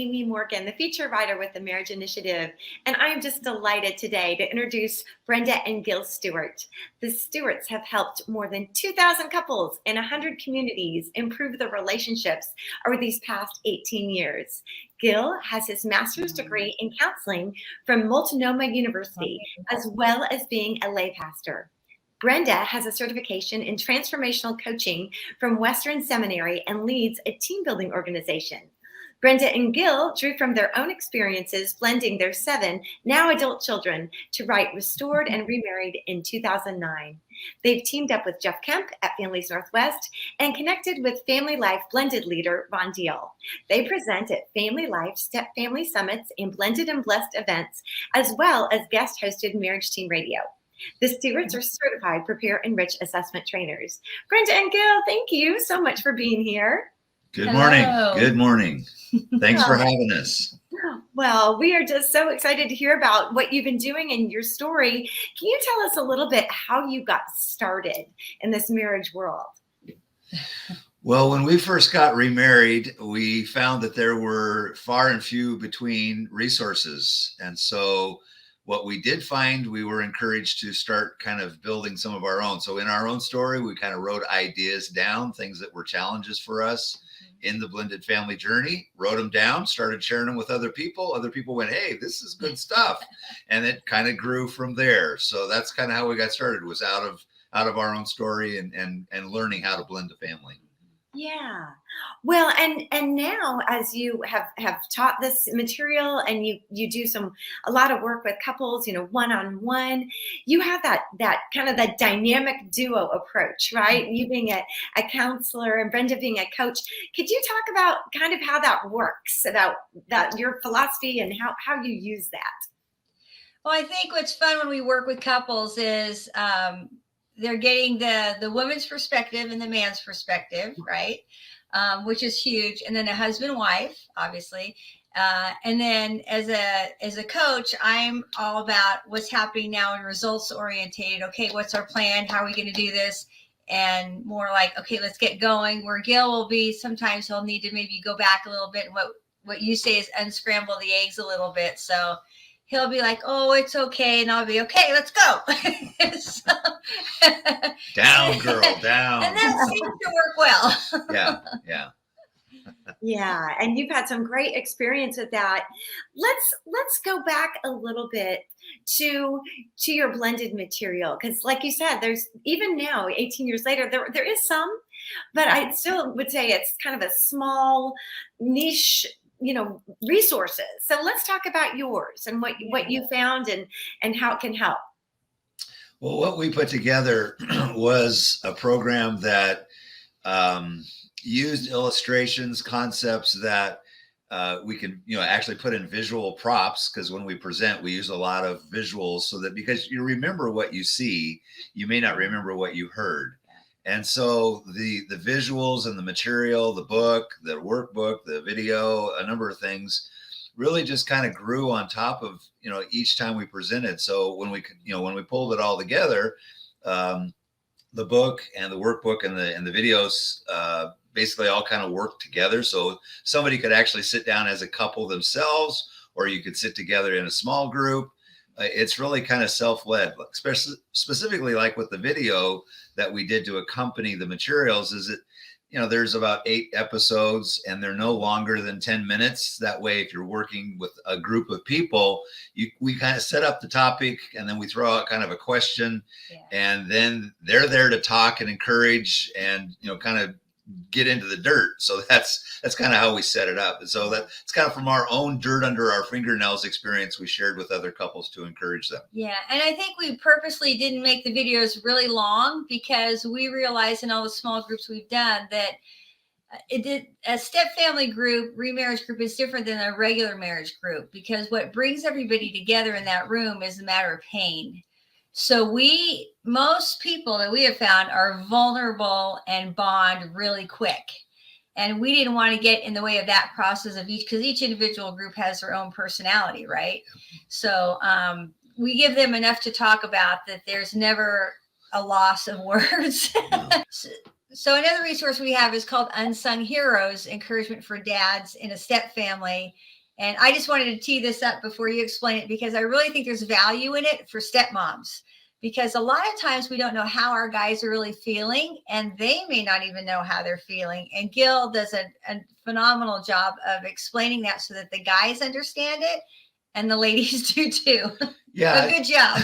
Amy Morgan, the feature writer with the Marriage Initiative, and I am just delighted today to introduce Brenda and Gil Stuart. The Stuarts have helped more than 2,000 couples in 100 communities improve their relationships over these past 18 years. Gil has his master's degree in counseling from Multnomah University, as well as being a lay pastor. Brenda has a certification in transformational coaching from Western Seminary and leads a team building organization. Brenda and Gil drew from their own experiences blending their 7 now adult children to write Restored and Remarried in 2009. They've teamed up with Jeff Kemp at Families Northwest and connected with Family Life Blended leader Ron Deal. They present at Family Life Step Family Summits and Blended and Blessed events, as well as guest hosted Marriage Team Radio. The Stuarts are certified Prepare Enrich assessment trainers. Brenda and Gil, thank you so much for being here. Good morning. Good morning. Thanks for having us. Well, we are just so excited to hear about what you've been doing and your story. Can you tell us a little bit how you got started in this marriage world? Well, when we first got remarried, we found that there were far and few between resources. And so what we did find, we were encouraged to start kind of building some of our own. So in our own story, we kind of wrote ideas down, things that were challenges for us in the blended family journey, wrote them down, started sharing them with other people. Other people went, hey, this is good stuff. And it kind of grew from there. So that's kind of how we got started, was out of our own story and learning how to blend a family. Yeah. Well, and now as you have taught this material and you do a lot of work with couples, one-on-one, you have that kind of that dynamic duo approach, right? You being a counselor and Brenda being a coach. Could you talk about kind of how that works, about that, your philosophy and how you use that? Well, I think what's fun when we work with couples is they're getting the woman's perspective and the man's perspective, right? Which is huge. And then a husband, wife, obviously. And then as a coach, I'm all about what's happening now and results orientated. Okay, what's our plan? How are we going to do this? And more like, okay, let's get going. Where Gil will be, sometimes he'll need to maybe go back a little bit. And what you say is unscramble the eggs a little bit. So he'll be like, oh, it's okay. And I'll be, okay, let's go. So, down, girl, down. And that seems to work well. Yeah. Yeah. And you've had some great experience with that. Let's go back a little bit to your blended material. Because like you said, there's even now, 18 years later, there is some, but I still would say it's kind of a small niche resources. So let's talk about yours and what you found and how it can help. Well, what we put together was a program that used illustrations, concepts that we can, actually put in visual props, because when we present, we use a lot of visuals so that, because you remember what you see, you may not remember what you heard. And so the visuals and the material, the book, the workbook, the video, a number of things really just kind of grew on top of, each time we presented. So when we pulled it all together, the book and the workbook and the videos basically all kind of worked together. So somebody could actually sit down as a couple themselves, or you could sit together in a small group. It's really kind of self-led, specifically like with the video that we did to accompany the materials, is that, there's about 8 episodes and they're no longer than 10 minutes. That way, if you're working with a group of people, we kind of set up the topic and then we throw out kind of a question, and then they're there to talk and encourage and, kind of get into the dirt. So that's kind of how we set it up. And so that's kind of from our own dirt under our fingernails experience we shared with other couples to encourage them. Yeah. And I think we purposely didn't make the videos really long, because we realized in all the small groups we've done that a step family group, remarriage group, is different than a regular marriage group, because what brings everybody together in that room is a matter of pain. So most people that we have found are vulnerable and bond really quick. And we didn't want to get in the way of that process of because each individual group has their own personality, right? So we give them enough to talk about that there's never a loss of words. So another resource we have is called Unsung Heroes, Encouragement for Dads in a Step Family. And I just wanted to tee this up before you explain it, because I really think there's value in it for stepmoms, because a lot of times we don't know how our guys are really feeling, and they may not even know how they're feeling. And Gil does a phenomenal job of explaining that so that the guys understand it and the ladies do too. Yeah. A good job.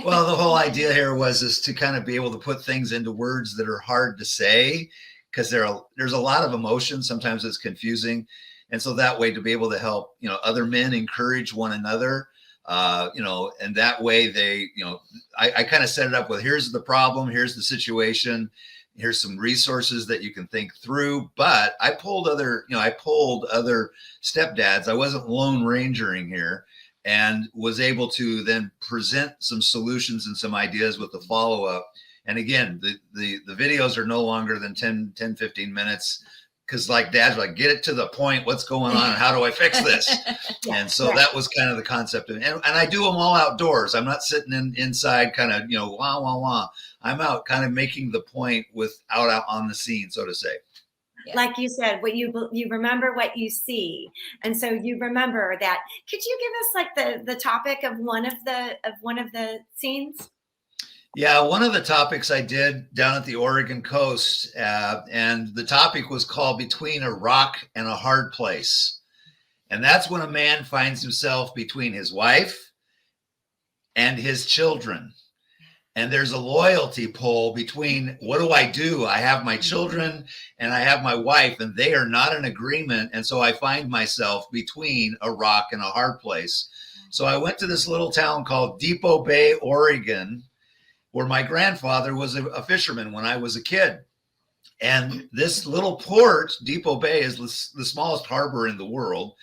Well, the whole idea here is to kind of be able to put things into words that are hard to say, because there's a lot of emotion. Sometimes it's confusing. And so that way, to be able to help, other men encourage one another, and that way they, I kind of set it up with, here's the problem, here's the situation, here's some resources that you can think through. But I pulled other stepdads. I wasn't lone rangering here, and was able to then present some solutions and some ideas with the follow-up. And again, the videos are no longer than 10, 15 minutes. Because like dads are like, get it to the point, what's going on, and how do I fix this? And so that was kind of the concept. And I do them all outdoors. I'm not sitting inside kind of, wah, wah, wah. I'm out kind of making the point out on the scene, so to say. Yeah. Like you said, what you remember what you see. And so you remember that. Could you give us like the topic of one of the scenes? Yeah, one of the topics I did down at the Oregon coast, and the topic was called Between a Rock and a Hard Place. And that's when a man finds himself between his wife and his children. And there's a loyalty pull between, what do? I have my children and I have my wife, and they are not in agreement. And so I find myself between a rock and a hard place. So I went to this little town called Depot Bay, Oregon, where my grandfather was a fisherman when I was a kid. And this little port, Depot Bay, is the smallest harbor in the world.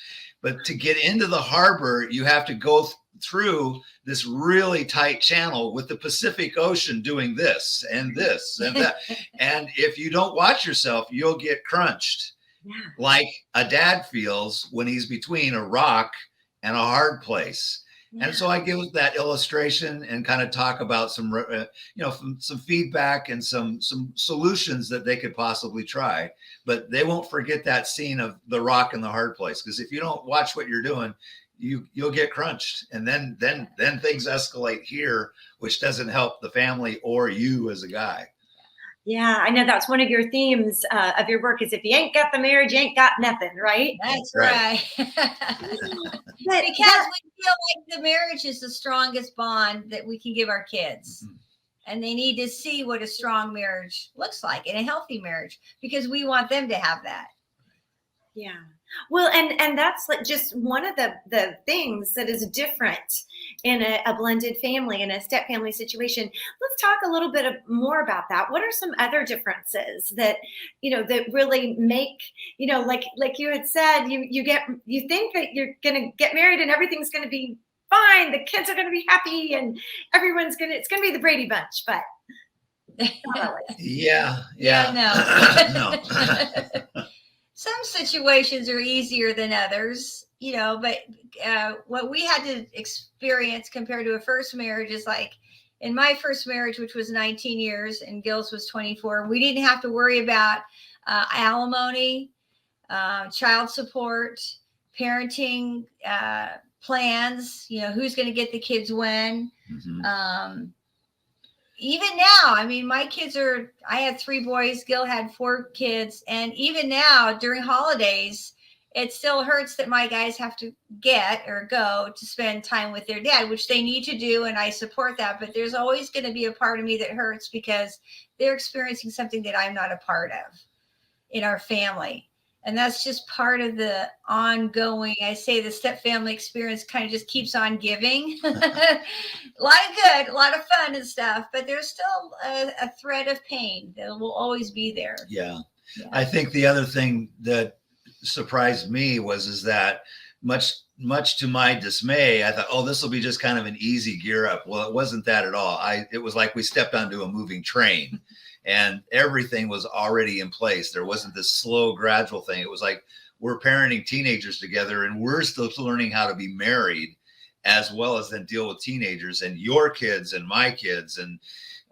But to get into the harbor, you have to go through this really tight channel with the Pacific Ocean doing this and this and that. And if you don't watch yourself, you'll get crunched. Yeah. Like a dad feels when he's between a rock and a hard place. Yeah. And so I give that illustration and kind of talk about some feedback and some solutions that they could possibly try, but they won't forget that scene of the rock and the hard place. Because if you don't watch what you're doing, you'll get crunched, and then things escalate here, which doesn't help the family or you as a guy. Yeah, I know that's one of your themes of your work, is if you ain't got the marriage, you ain't got nothing, right? That's right. Because we feel like the marriage is the strongest bond that we can give our kids. Mm-hmm. And they need to see what a strong marriage looks like, and a healthy marriage, because we want them to have that. Yeah. Well, and that's like just one of the things that is different in a blended family, in a step family situation. Let's talk a little bit more about that. What are some other differences that, that really make, like you had said, you think that you're going to get married and everything's going to be fine. The kids are going to be happy and it's going to be the Brady Bunch, but. Yeah. No. Some situations are easier than others, but what we had to experience compared to a first marriage is like in my first marriage, which was 19 years and Gil's was 24, we didn't have to worry about alimony, child support, parenting plans, who's going to get the kids when. Mm-hmm. Even now, my kids I had 3 boys, Gil had 4 kids. And even now during holidays, it still hurts that my guys have to go to spend time with their dad, which they need to do. And I support that. But there's always going to be a part of me that hurts because they're experiencing something that I'm not a part of in our family. And that's just part of the ongoing, I say the step family experience kind of just keeps on giving. A lot of good, a lot of fun and stuff, but there's still a thread of pain that will always be there. Yeah. I think the other thing that surprised me is that much to my dismay, I thought, this will be just kind of an easy gear up. Well, it wasn't that at all. It was like we stepped onto a moving train. And everything was already in place. There wasn't this slow, gradual thing. It was like we're parenting teenagers together, and we're still learning how to be married, as well as then deal with teenagers and your kids and my kids. And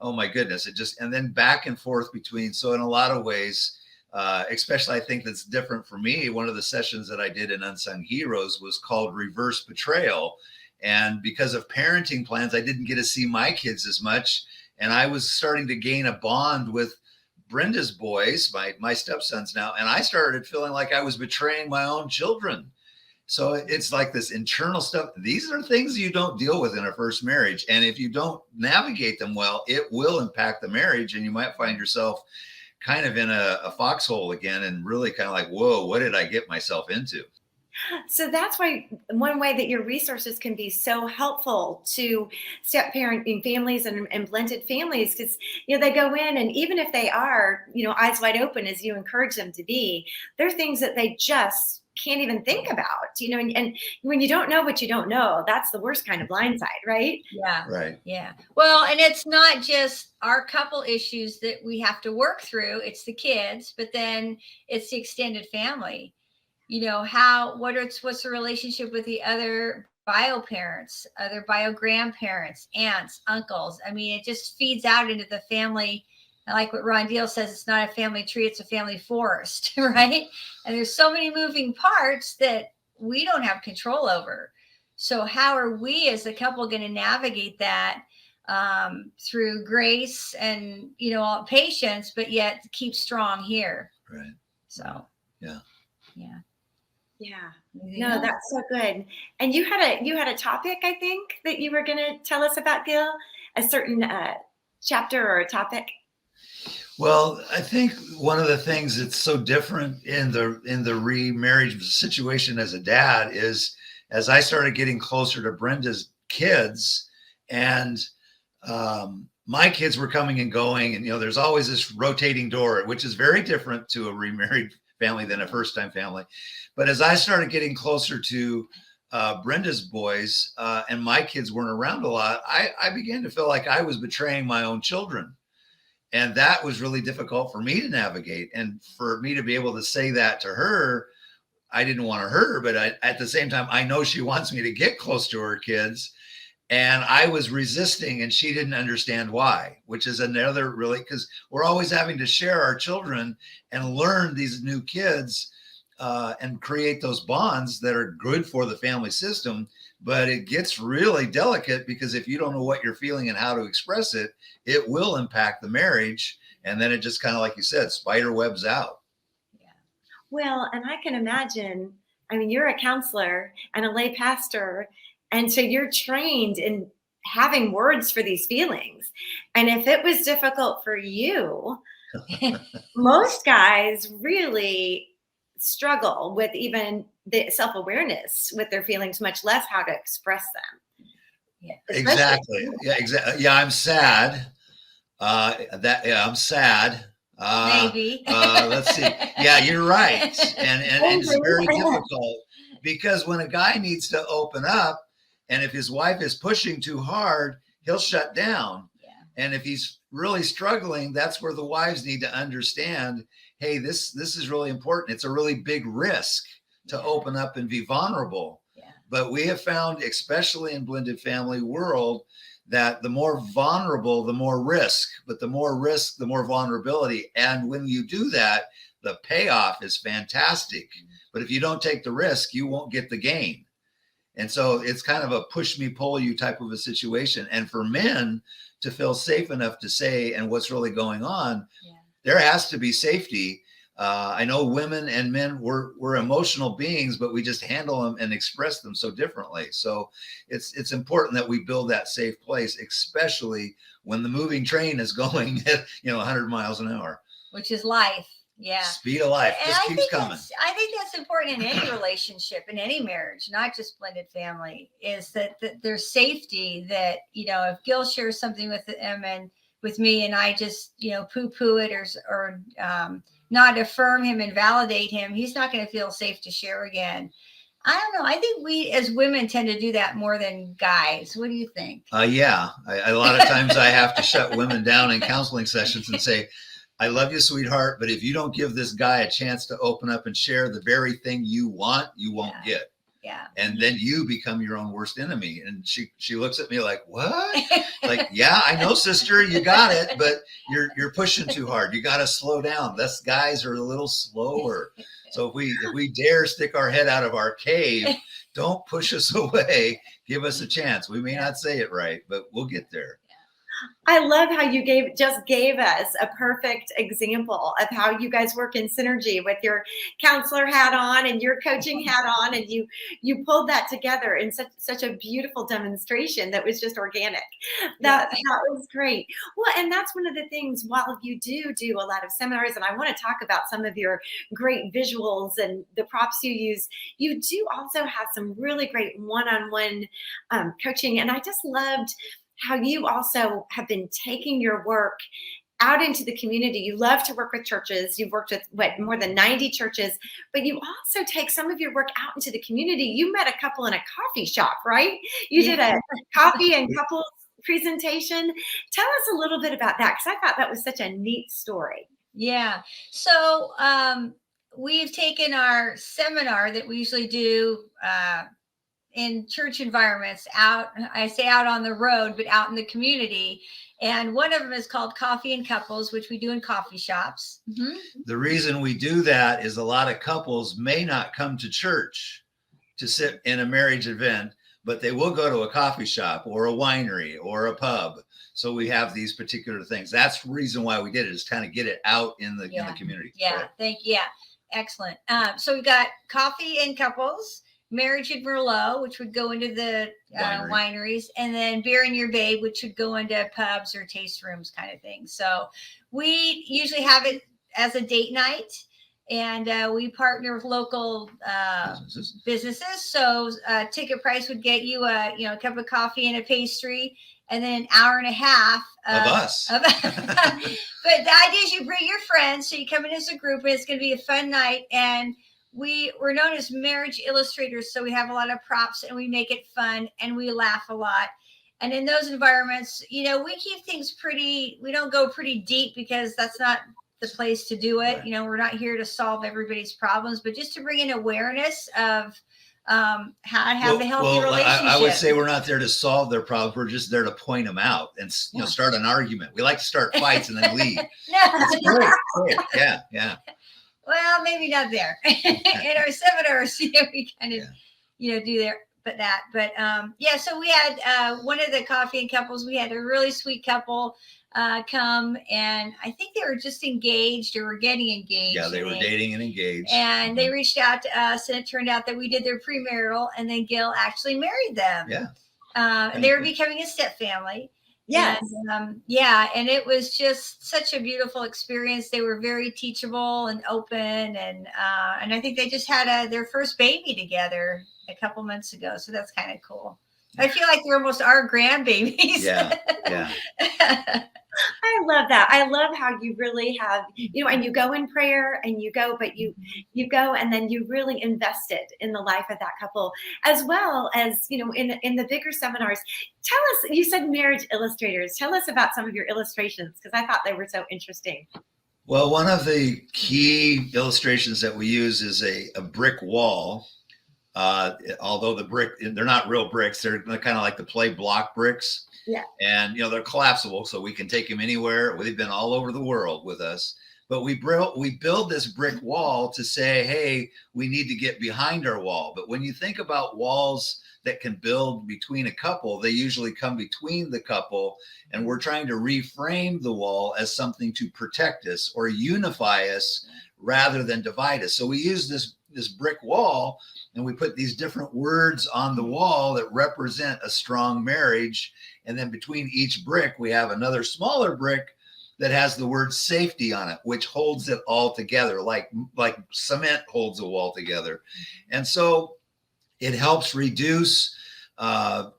oh my goodness, and then back and forth between. So in a lot of ways, especially I think that's different for me. One of the sessions that I did in Unsung Heroes was called Reverse Betrayal. And because of parenting plans, I didn't get to see my kids as much. And I was starting to gain a bond with Brenda's boys, my stepsons now. And I started feeling like I was betraying my own children. So it's like this internal stuff. These are things you don't deal with in a first marriage. And if you don't navigate them well, it will impact the marriage. And you might find yourself kind of in a foxhole again and really kind of like, whoa, what did I get myself into? So that's why one way that your resources can be so helpful to step parenting families and blended families, because they go in, and even if they are eyes wide open as you encourage them to be, there are things that they just can't even think about. And when you don't know what you don't know, that's the worst kind of blindside, right? Yeah. Right. Yeah. Well, and it's not just our couple issues that we have to work through. It's the kids, but then it's the extended family. What's the relationship with the other bio parents, other bio grandparents, aunts, uncles? I mean, it just feeds out into the family. I like what Ron Deal says, it's not a family tree, it's a family forest, right? And there's so many moving parts that we don't have control over. So how are we as a couple going to navigate that through grace and, patience, but yet keep strong here? Right. So, yeah. Yeah. Yeah. No, that's so good. And you had a topic, I think, that you were going to tell us about, Gil, a certain chapter or a topic. Well, I think one of the things that's so different in the remarriage situation as a dad is, as I started getting closer to Brenda's kids, and my kids were coming and going, and there's always this rotating door, which is very different to a remarried family than a first-time family. But as I started getting closer to Brenda's boys and my kids weren't around a lot, I began to feel like I was betraying my own children. And that was really difficult for me to navigate. And for me to be able to say that to her, I didn't want to hurt her, but at the same time, I know she wants me to get close to her kids. And I was resisting, and she didn't understand why, which is another really, because we're always having to share our children and learn these new kids and create those bonds that are good for the family system. But it gets really delicate, because if you don't know what you're feeling and how to express it, it will impact the marriage. And then it just kind of, like you said, spider webs out. Yeah. Well, and I can imagine, I mean, you're a counselor and a lay pastor, and so you're trained in having words for these feelings. And if it was difficult for you, most guys really struggle with even the self-awareness with their feelings, much less how to express them. Yeah. Exactly. Yeah, exactly. Yeah, I'm sad. I'm sad. Maybe. Let's see. Yeah, you're right. And it's very difficult, because when a guy needs to open up, and if his wife is pushing too hard, he'll shut down. Yeah. And if he's really struggling, that's where the wives need to understand, hey, this is really important. It's a really big risk to open up and be vulnerable. Yeah. But we have found, especially in blended family world, that the more vulnerable, the more risk, but the more risk, the more vulnerability. And when you do that, the payoff is fantastic. But if you don't take the risk, you won't get the gain. And so it's kind of a push me, pull you type of a situation. And for men to feel safe enough to say, and what's really going on, there has to be safety. I know women and men, we're emotional beings, but we just handle them and express them so differently. So it's important that we build that safe place, especially when the moving train is going at 100 miles an hour. Which is life. Yeah. Speed of life just keeps coming. I think that's important in any relationship, in any marriage, not just blended family, is that there's safety, that, if Gil shares something with him and with me, and I just, poo-poo it or not affirm him and validate him, he's not going to feel safe to share again. I don't know. I think we as women tend to do that more than guys. What do you think? Yeah. A lot of times I have to shut women down in counseling sessions and say, I love you, sweetheart, but if you don't give this guy a chance to open up and share the very thing you want, you won't get. Yeah. And then you become your own worst enemy. And she looks at me like, what? Like, yeah, I know, sister, you got it, but you're pushing too hard. You got to slow down. Us guys are a little slower. So if we dare stick our head out of our cave, don't push us away. Give us a chance. We may not say it right, but we'll get there. I love how you just gave us a perfect example of how you guys work in synergy with your counselor hat on and your coaching hat on, and you pulled that together in such a beautiful demonstration that was just organic. That was great. Well, and that's one of the things, while you do a lot of seminars, and I want to talk about some of your great visuals and the props you use, you do also have some really great one-on-one coaching. And I just loved how you also have been taking your work out into the community. You love to work with churches. You've worked with more than 90 churches, but you also take some of your work out into the community. You met a couple in a coffee shop, right? You did a coffee and couples presentation. Tell us a little bit about that, because I thought that was such a neat story. Yeah. So we've taken our seminar that we usually do in church environments out, I say out on the road, but out in the community. And one of them is called Coffee and Couples, which we do in coffee shops. Mm-hmm. The reason we do that is a lot of couples may not come to church to sit in a marriage event, but they will go to a coffee shop or a winery or a pub. So we have these particular things. That's the reason why we did it, is kind of get it out in the community. Yeah, right? Thank you. Yeah, excellent. So we've got Coffee and Couples, Marriage and Merlot, which would go into the wineries, and then Beer and Your Babe, which would go into pubs or taste rooms kind of thing. So we usually have it as a date night, and we partner with local businesses. So ticket price would get you a cup of coffee and a pastry, and then an hour and a half of us. But the idea is you bring your friends, so you come in as a group, and it's going to be a fun night. And we're known as marriage illustrators, so we have a lot of props and we make it fun and we laugh a lot. And in those environments, we keep things we don't go pretty deep, because that's not the place to do it. Right. We're not here to solve everybody's problems, but just to bring in awareness of how to have a healthy relationship. I would say we're not there to solve their problems. We're just there to point them out and start an argument. We like to start fights and then leave. That's great. Yeah. Well, maybe not there. In our seminars, we kind of, do there, but that. But so we had one of the Coffee and Couples. We had a really sweet couple come, and I think they were just engaged or were getting engaged. Yeah, they were dating and engaged. And they reached out to us, and it turned out that we did their premarital, and then Gil actually married them. Yeah. And they were becoming a step family. Yes. And, and it was just such a beautiful experience. They were very teachable and open, and I think they just had their first baby together a couple months ago. So that's kind of cool. I feel like they're almost our grandbabies. Yeah. I love that. I love how you really have, and you go in prayer and you go, but you go and then you really invested in the life of that couple, as well as, in the bigger seminars. Tell us, you said marriage illustrators. Tell us about some of your illustrations, because I thought they were so interesting. Well, one of the key illustrations that we use is a brick wall. Although they're not real bricks, they're kind of like the play block bricks. Yeah. And, they're collapsible, so we can take them anywhere. They've been all over the world with us. But we build this brick wall to say, hey, we need to get behind our wall. But when you think about walls that can build between a couple, they usually come between the couple. And we're trying to reframe the wall as something to protect us or unify us rather than divide us. So we use this brick wall, and we put these different words on the wall that represent a strong marriage. And then between each brick, we have another smaller brick that has the word safety on it, which holds it all together, like cement holds a wall together. And so it helps reduce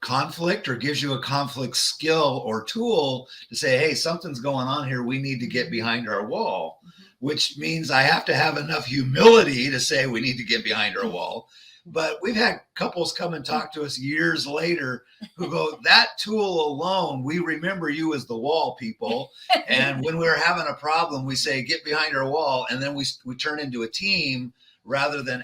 conflict, or gives you a conflict skill or tool to say, hey, something's going on here. We need to get behind our wall, which means I have to have enough humility to say we need to get behind our wall. But we've had couples come and talk to us years later who go, that tool alone, we remember you as the wall people. And when we're having a problem, we say, get behind our wall. And then we turn into a team rather than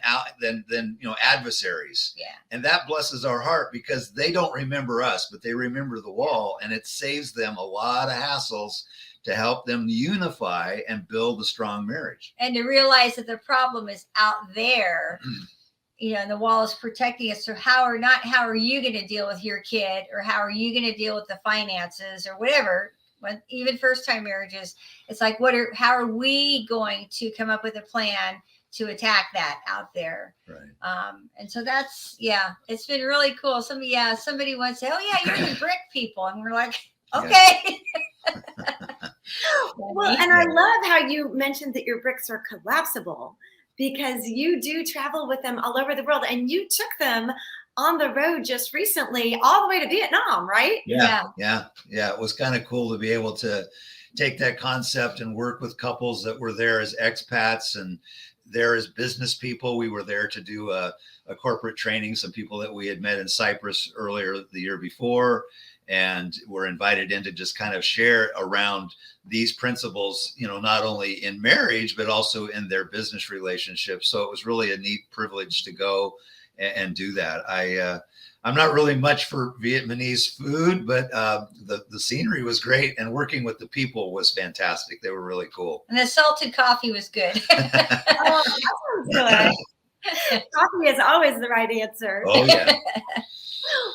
adversaries. Yeah. And that blesses our heart because they don't remember us, but they remember the wall, and it saves them a lot of hassles to help them unify and build a strong marriage. And to realize that the problem is out there, and the wall is protecting us. So how are you going to deal with your kid, or how are you going to deal with the finances or whatever? When even first time marriages, it's like, how are we going to come up with a plan to attack that out there? Right. And so that's, it's been really cool. Somebody once said, "Oh yeah, you're the brick people," and we're like, okay. Well, and I love how you mentioned that your bricks are collapsible, because you do travel with them all over the world, and you took them on the road just recently all the way to Vietnam, right? Yeah. It was kind of cool to be able to take that concept and work with couples that were there as expats and there as business people. We were there to do a corporate training, some people that we had met in Cyprus earlier the year before, and were invited in to just kind of share around these principles, not only in marriage, but also in their business relationships. So it was really a neat privilege to go and do that. I'm not really much for Vietnamese food, but the scenery was great, and working with the people was fantastic. They were really cool. And the salted coffee was good. Oh, that sounds good. Coffee is always the right answer. Oh yeah.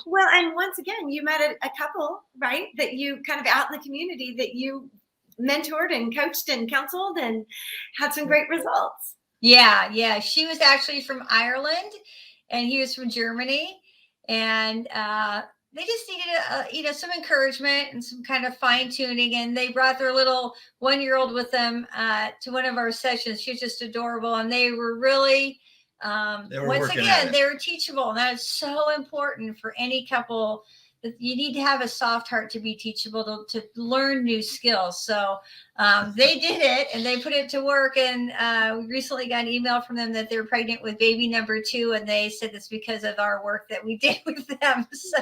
Well, and once again, you met a couple, right, that you kind of out in the community that you mentored and coached and counseled and had some great results. Yeah. She was actually from Ireland, and he was from Germany, and they just needed some encouragement and some kind of fine tuning. And they brought their little 1-year-old with them to one of our sessions. She was just adorable, and they were really they were teachable, and that is so important for any couple. That you need to have a soft heart to be teachable, to learn new skills. So they did it, and they put it to work. And we recently got an email from them that they're pregnant with baby number 2, and they said it's because of our work that we did with them. So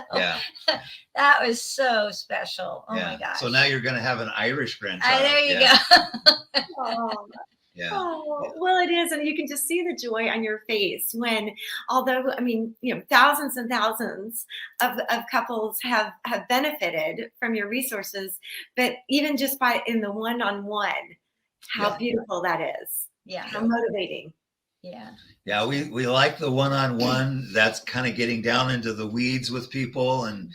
that was so special. Oh my gosh! So now you're going to have an Irish grandchild. There you go. Oh. Yeah. Oh, well, it is. And you can just see the joy on your face when, although, thousands and thousands of couples have benefited from your resources, but even just in the one-on-one, how beautiful that is. Yeah. How motivating. Yeah. Yeah. We like the one-on-one. That's kind of getting down into the weeds with people. And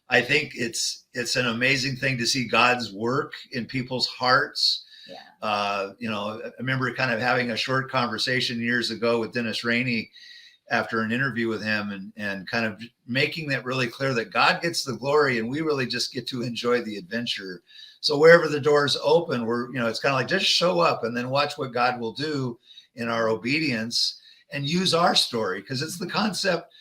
I think it's an amazing thing to see God's work in people's hearts. I remember kind of having a short conversation years ago with Dennis Rainey after an interview with him, and kind of making that really clear that God gets the glory and we really just get to enjoy the adventure. So wherever the doors open, it's kind of like, just show up and then watch what God will do in our obedience, and use our story, because it's the concept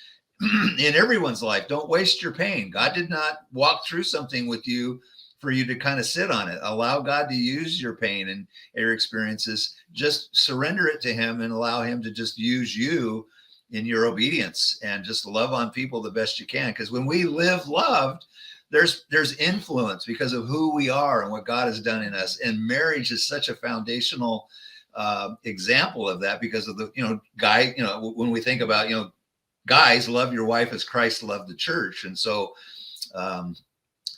in everyone's life. Don't waste your pain. God did not walk through something with you for you to kind of sit on it. Allow God to use your pain and your experiences. Just surrender it to him and allow him to just use you in your obedience, and just love on people the best you can. Because when we live loved, there's influence because of who we are and what God has done in us. And marriage is such a foundational example of that, because of the, guy, when we think about, guys, love your wife as Christ loved the church. And so,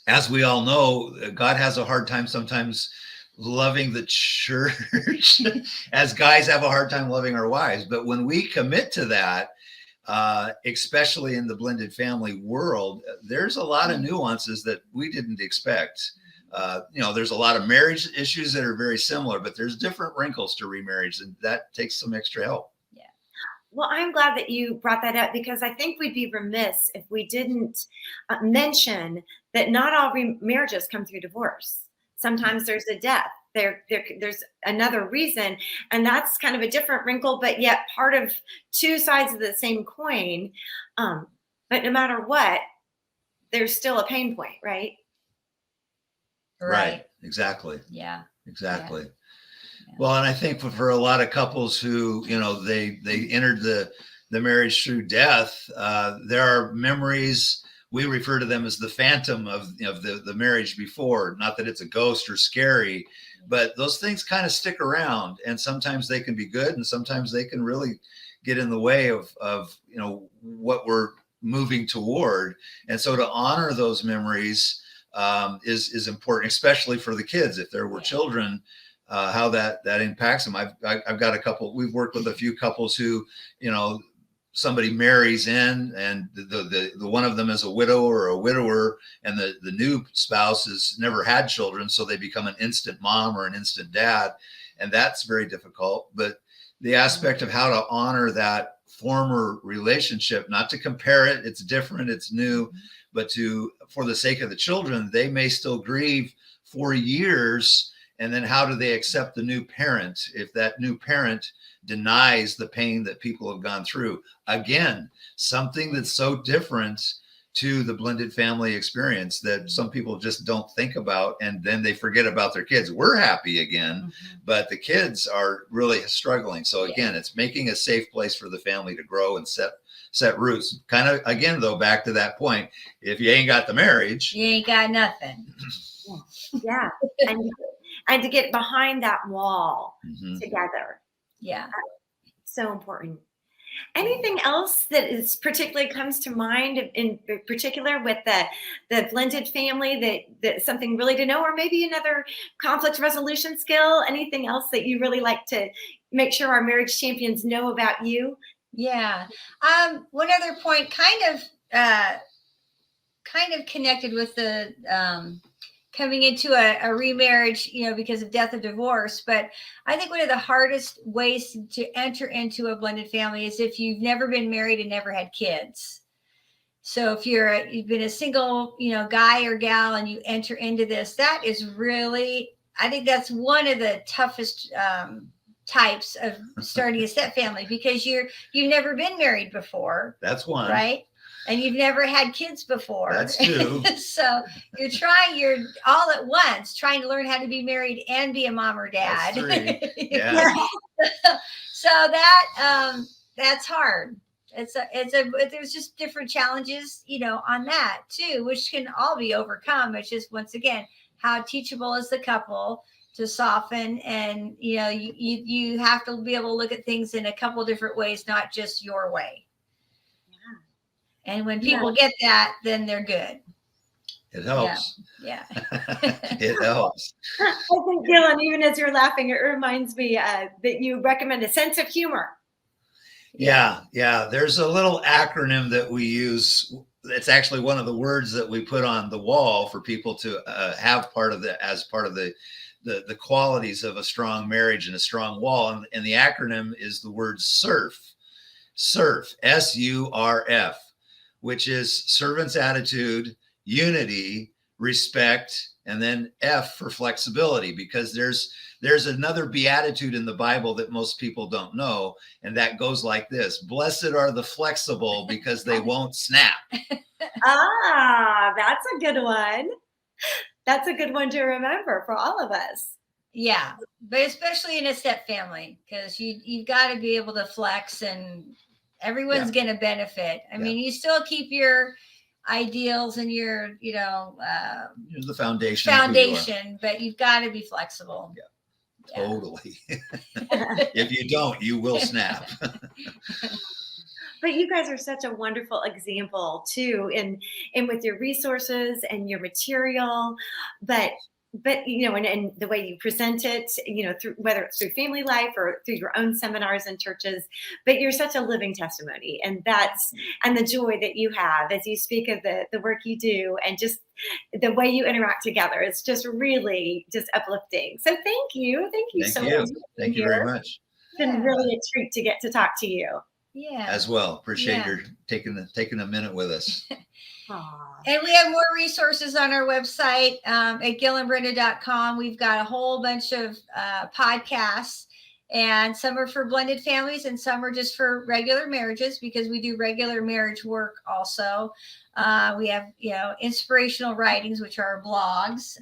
as we all know, God has a hard time sometimes loving the church as guys have a hard time loving our wives. But when we commit to that, especially in the blended family world, there's a lot of nuances that we didn't expect. There's a lot of marriage issues that are very similar, but there's different wrinkles to remarriage, and that takes some extra help. Well, I'm glad that you brought that up, because I think we'd be remiss if we didn't mention that not all marriages come through divorce. Sometimes there's a death. There's another reason, and that's kind of a different wrinkle, but yet part of two sides of the same coin. But no matter what, there's still a pain point, right? Right. Exactly. Yeah. Exactly. Yeah. Well, and I think for a lot of couples who, they entered the marriage through death, there are memories. We refer to them as the phantom of the marriage before. Not that it's a ghost or scary, but those things kind of stick around, and sometimes they can be good, and sometimes they can really get in the way of what we're moving toward. And so to honor those memories is important, especially for the kids. If there were children, how that impacts them. I've got a couple. We've worked with a few couples who, somebody marries in, and the one of them is a widow or a widower, and the new spouse has never had children, so they become an instant mom or an instant dad, and that's very difficult. But the aspect of how to honor that former relationship, not to compare it, it's different, it's new, but for the sake of the children, they may still grieve for years. And then how do they accept the new parent if that new parent denies the pain that people have gone through? Again, something that's so different to the blended family experience that some people just don't think about, and then they forget about their kids. We're happy again, but the kids are really struggling. So again, it's making a safe place for the family to grow and set roots. Kind of, again, though, back to that point, if you ain't got the marriage, you ain't got nothing. Yeah. And to get behind that wall together. Yeah. So important. Anything else that is particularly comes to mind in particular with the blended family that something really to know, or maybe another conflict resolution skill? Anything else that you really like to make sure our marriage champions know about you? Yeah. One other point, kind of connected with the coming into a remarriage, because of death or divorce. But I think one of the hardest ways to enter into a blended family is if you've never been married and never had kids. So if you've been a single, guy or gal, and you enter into this, that is really, I think that's one of the toughest types of starting a step family, because you've never been married before. That's one. Right? And you've never had kids before. That's two. So you're all at once trying to learn how to be married and be a mom or dad. That's three. Yeah. So that's hard. There's just different challenges, on that too, which can all be overcome. It's just, once again, how teachable is the couple to soften, and you have to be able to look at things in a couple different ways, not just your way. And when people get that, then they're good. It helps. Yeah. It helps. I think, Gil, even as you're laughing, it reminds me that you recommend a sense of humor. Yeah. There's a little acronym that we use. It's actually one of the words that we put on the wall for people to have as part of the qualities of a strong marriage and a strong wall. And the acronym is the word SURF. SURF, SURF. Which is servant's attitude, unity, respect, and then F for flexibility, because there's another beatitude in the Bible that most people don't know, and that goes like this: blessed are the flexible, because they won't snap. That's a good one. That's a good one to remember for all of us. Yeah, but especially in a step family, because you've got to be able to flex, and everyone's going to benefit. I mean, you still keep your ideals and your, the foundation, but you've got to be flexible. Yeah. Totally. If you don't, you will snap. But you guys are such a wonderful example too, in with your resources and your material, but and the way you present it, through, whether it's through family life or through your own seminars and churches, but you're such a living testimony, and the joy that you have as you speak of the work you do, and just the way you interact together. It's just really just uplifting. So thank you so much. Thank you very much. It's been really a treat to get to talk to you. Yeah. As well. Appreciate your taking a minute with us. And we have more resources on our website at gilandbrenda.com. We've got a whole bunch of podcasts, and some are for blended families and some are just for regular marriages, because we do regular marriage work also. We have, inspirational writings, which are blogs.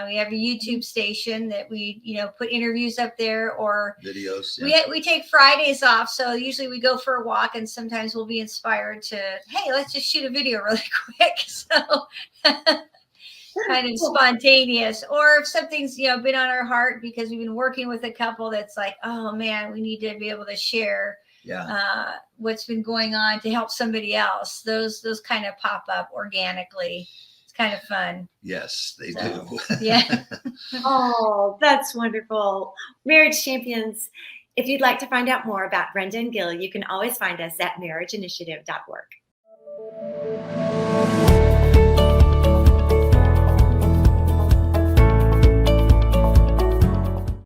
We have a YouTube station that we, put interviews up there, or videos. We take Fridays off. So usually we go for a walk, and sometimes we'll be inspired to, hey, let's just shoot a video really quick. So kind of spontaneous, or if something's, been on our heart because we've been working with a couple that's like, oh man, we need to be able to share what's been going on to help somebody else. Those kind of pop up organically. It's kind of fun. Yes, they do. Yeah. Oh, that's wonderful. Marriage Champions, if you'd like to find out more about Brenda and Gil, you can always find us at marriageinitiative.org.